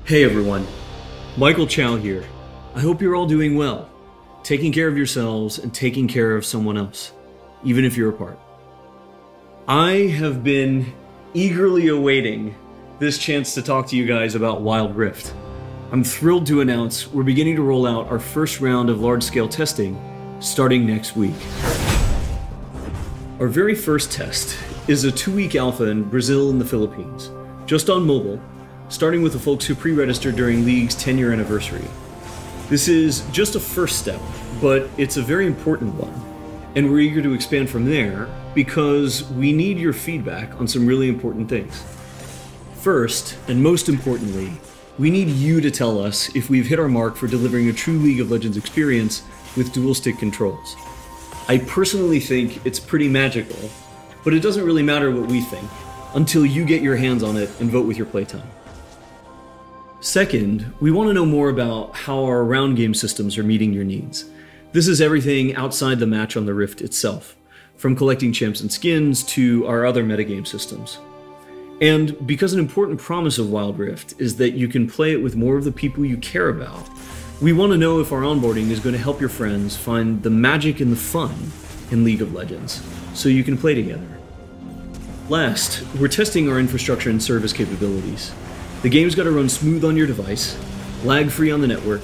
Hey everyone, Michael Chow here. I hope you're all doing well, taking care of yourselves and taking care of someone else, even if you're apart. I have been eagerly awaiting this chance to talk to you guys about Wild Rift. I'm thrilled to announce we're beginning to roll out our first round of large-scale testing starting next week. Our very first test is a 2-week alpha in Brazil and the Philippines, just on mobile, starting with the folks who pre-registered during League's 10-year anniversary. This is just a first step, but it's a very important one, and we're eager to expand from there because we need your feedback on some really important things. First, and most importantly, we need you to tell us if we've hit our mark for delivering a true League of Legends experience with dual-stick controls. I personally think it's pretty magical, but it doesn't really matter what we think until you get your hands on it and vote with your playtime. Second, we want to know more about how our round game systems are meeting your needs. This is everything outside the match on the Rift itself, from collecting champs and skins to our other metagame systems. And because an important promise of Wild Rift is that you can play it with more of the people you care about, we want to know if our onboarding is going to help your friends find the magic and the fun in League of Legends, so you can play together. Last, we're testing our infrastructure and service capabilities. The game's got to run smooth on your device, lag-free on the network,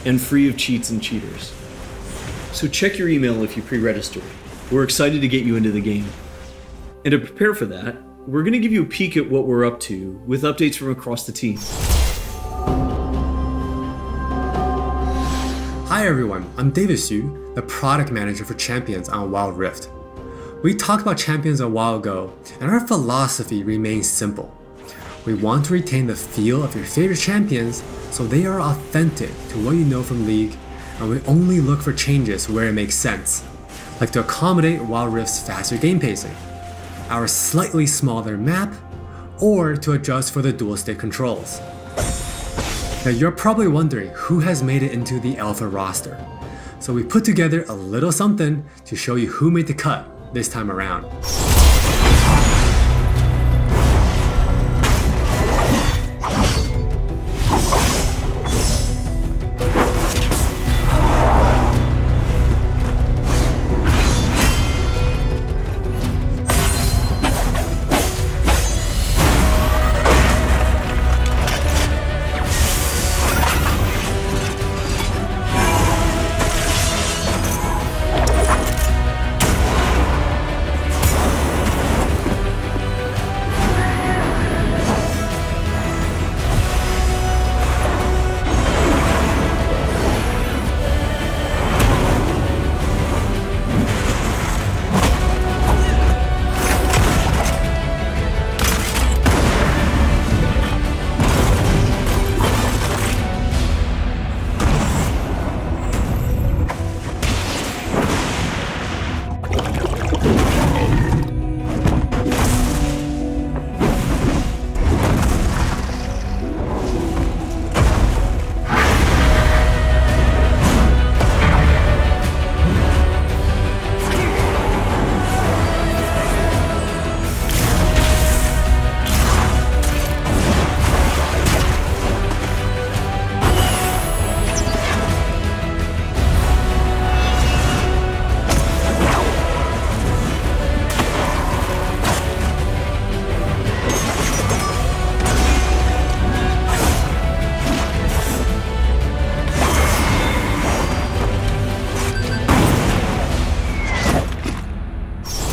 and free of cheats and cheaters. So check your email if you pre-registered. We're excited to get you into the game. And to prepare for that, we're going to give you a peek at what we're up to with updates from across the team. Hi everyone, I'm David Xu, the product manager for Champions on Wild Rift. We talked about Champions a while ago, and our philosophy remains simple. We want to retain the feel of your favorite champions so they are authentic to what you know from League, and we only look for changes where it makes sense, like to accommodate Wild Rift's faster game pacing, our slightly smaller map, or to adjust for the dual stick controls. Now you're probably wondering who has made it into the alpha roster, so we put together a little something to show you who made the cut this time around.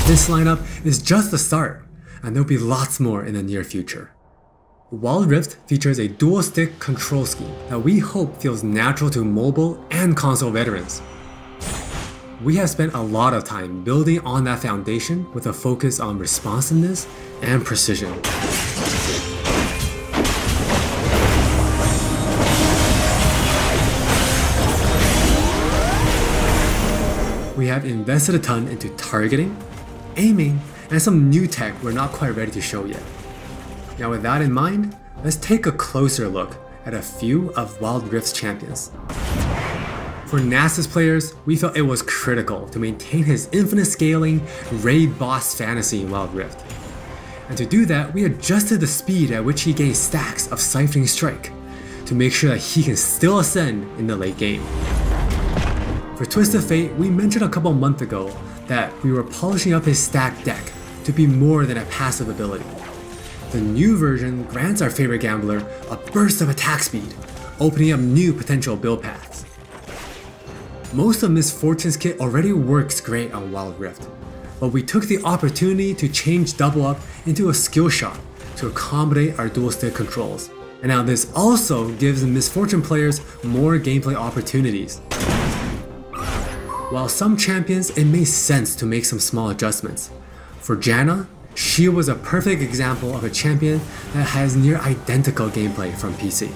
This lineup is just the start, and there'll be lots more in the near future. Wild Rift features a dual-stick control scheme that we hope feels natural to mobile and console veterans. We have spent a lot of time building on that foundation with a focus on responsiveness and precision. We have invested a ton into targeting, aiming, and some new tech we're not quite ready to show yet. Now with that in mind, let's take a closer look at a few of Wild Rift's champions. For Nasus players, we felt it was critical to maintain his infinite scaling raid boss fantasy in Wild Rift. And to do that, we adjusted the speed at which he gained stacks of Siphoning Strike, to make sure that he can still ascend in the late game. For Twist of Fate, we mentioned a couple months ago that we were polishing up his stacked deck to be more than a passive ability. The new version grants our favorite gambler a burst of attack speed, opening up new potential build paths. Most of Miss Fortune's kit already works great on Wild Rift, but we took the opportunity to change Double Up into a skill shot to accommodate our dual stick controls. And now this also gives the Miss Fortune players more gameplay opportunities. While some champions, it made sense to make some small adjustments. For Janna, she was a perfect example of a champion that has near identical gameplay from PC.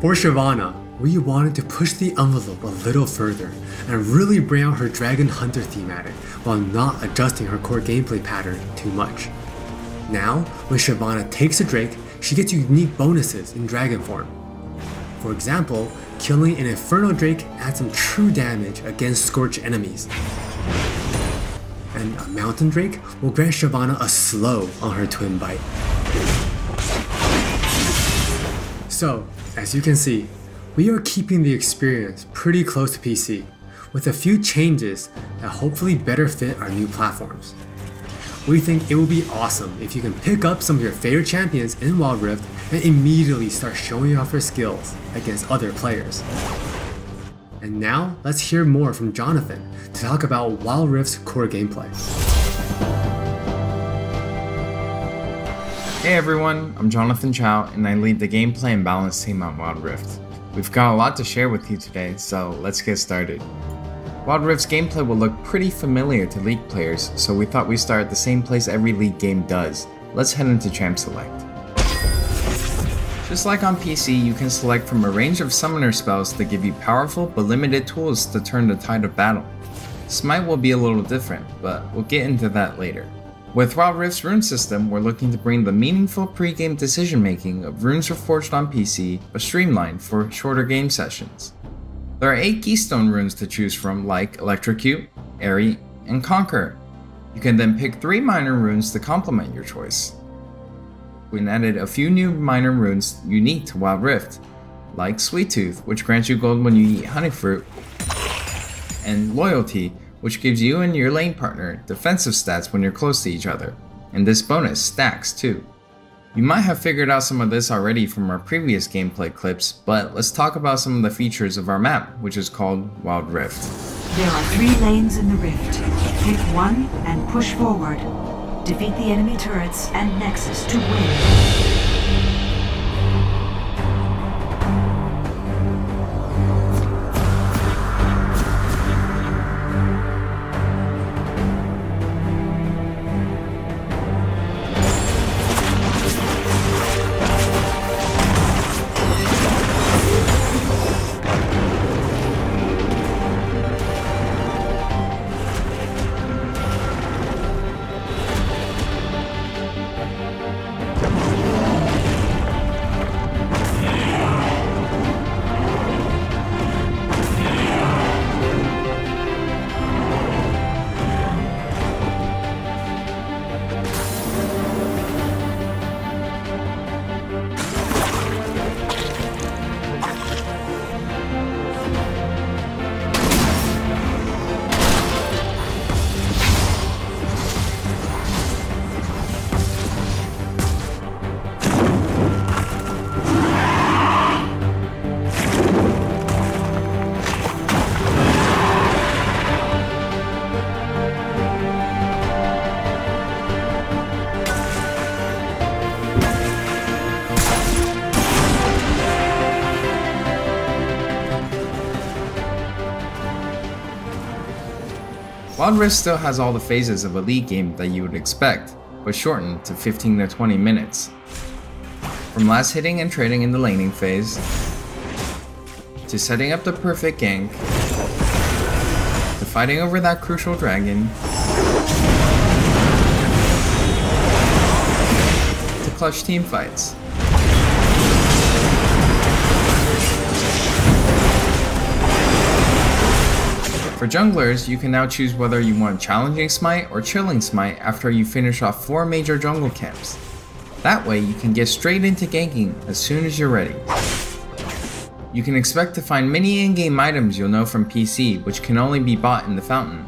For Shyvana, we wanted to push the envelope a little further and really bring out her Dragon Hunter thematic while not adjusting her core gameplay pattern too much. Now, when Shyvana takes a Drake, she gets unique bonuses in Dragon form. For example, killing an Inferno Drake adds some true damage against Scorch enemies. And a Mountain Drake will grant Shyvana a slow on her Twin Bite. So, as you can see, we are keeping the experience pretty close to PC, with a few changes that hopefully better fit our new platforms. We think it will be awesome if you can pick up some of your favorite champions in Wild Rift and immediately start showing off your skills against other players. And now, let's hear more from Jonathan to talk about Wild Rift's core gameplay. Hey everyone, I'm Jonathan Chow and I lead the gameplay and balance team on Wild Rift. We've got a lot to share with you today, so let's get started. Wild Rift's gameplay will look pretty familiar to League players, so we thought we'd start at the same place every League game does. Let's head into Champ Select. Just like on PC, you can select from a range of summoner spells that give you powerful but limited tools to turn the tide of battle. Smite will be a little different, but we'll get into that later. With Wild Rift's rune system, we're looking to bring the meaningful pre-game decision making of runes reforged on PC, but streamlined for shorter game sessions. There are 8 keystone runes to choose from, like Electrocute, Airy, and Conquer. You can then pick 3 minor runes to complement your choice. We added a few new minor runes unique to Wild Rift, like Sweet Tooth, which grants you gold when you eat honey fruit, and Loyalty, which gives you and your lane partner defensive stats when you're close to each other, and this bonus stacks too. You might have figured out some of this already from our previous gameplay clips, but let's talk about some of the features of our map, which is called Wild Rift. There are 3 lanes in the rift. Pick one and push forward. Defeat the enemy turrets and nexus to win. Wild Rift still has all the phases of a League game that you would expect, but shortened to 15 to 20 minutes. From last hitting and trading in the laning phase, to setting up the perfect gank, to fighting over that crucial dragon, to clutch team fights. For junglers, you can now choose whether you want Challenging Smite or Chilling Smite after you finish off 4 major jungle camps. That way you can get straight into ganking as soon as you're ready. You can expect to find many in-game items you'll know from PC, which can only be bought in the fountain.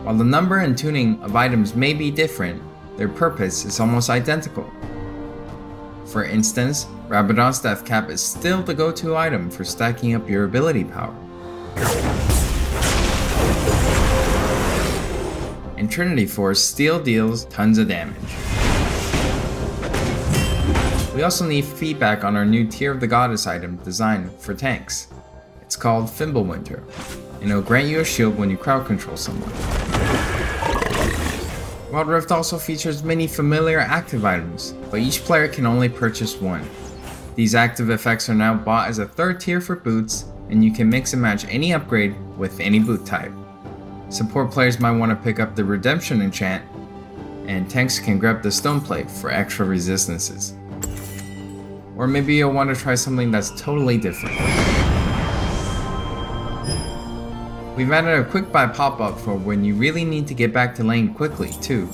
While the number and tuning of items may be different, their purpose is almost identical. For instance, Rabadon's Death Cap is still the go-to item for stacking up your ability power. And Trinity Force still deals tons of damage. We also need feedback on our new Tear of the Goddess item designed for tanks. It's called Fimbulwinter, and it'll grant you a shield when you crowd control someone. Wild Rift also features many familiar active items, but each player can only purchase one. These active effects are now bought as a third tier for boots, and you can mix and match any upgrade with any boot type. Support players might want to pick up the Redemption enchant, and tanks can grab the Stone Plate for extra resistances. Or maybe you'll want to try something that's totally different. We've added a quick buy pop-up for when you really need to get back to lane quickly too.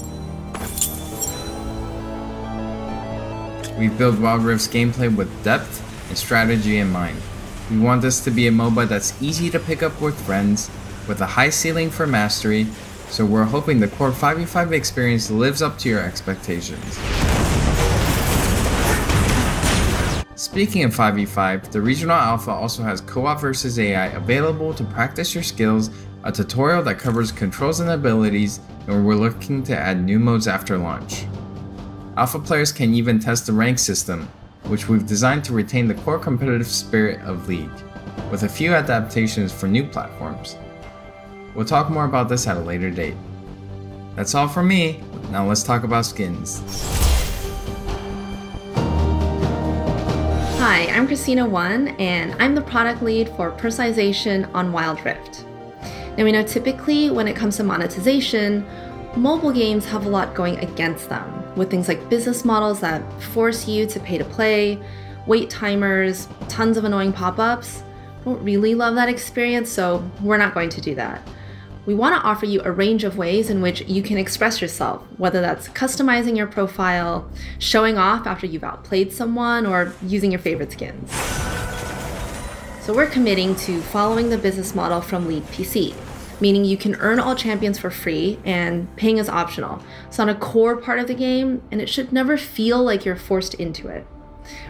We've built Wild Rift's gameplay with depth and strategy in mind. We want this to be a MOBA that's easy to pick up with friends, with a high ceiling for mastery, so we're hoping the core 5v5 experience lives up to your expectations. Speaking of 5v5, the Regional Alpha also has co-op versus AI available to practice your skills, a tutorial that covers controls and abilities, and we're looking to add new modes after launch. Alpha players can even test the rank system, which we've designed to retain the core competitive spirit of League, with a few adaptations for new platforms. We'll talk more about this at a later date. That's all from me, now let's talk about skins. Hi, I'm Christina1, and I'm the product lead for personalization on Wild Rift. Now we know typically when it comes to monetization, mobile games have a lot going against them, with things like business models that force you to pay to play, wait timers, tons of annoying pop-ups. Don't really love that experience, so we're not going to do that. We want to offer you a range of ways in which you can express yourself, whether that's customizing your profile, showing off after you've outplayed someone, or using your favorite skins. So we're committing to following the business model from League PC, meaning you can earn all champions for free and paying is optional. It's not a core part of the game, and it should never feel like you're forced into it.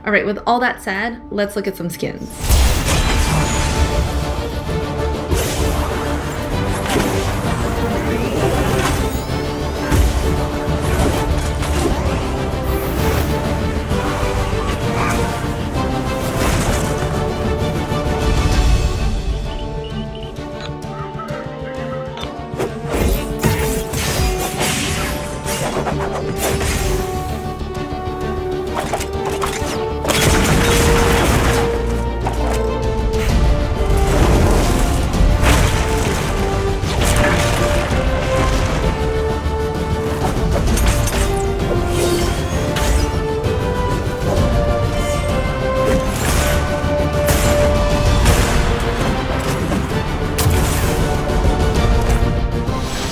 All right, with all that said, let's look at some skins.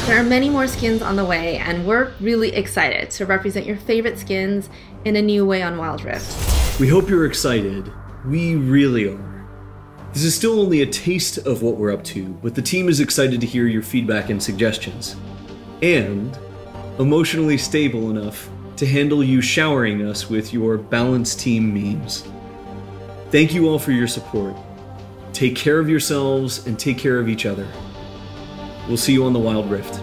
There are many more skins on the way, and we're really excited to represent your favorite skins in a new way on Wild Rift. We hope you're excited. We really are. This is still only a taste of what we're up to, but the team is excited to hear your feedback and suggestions. And emotionally stable enough to handle you showering us with your balanced team memes. Thank you all for your support. Take care of yourselves and take care of each other. We'll see you on the Wild Rift.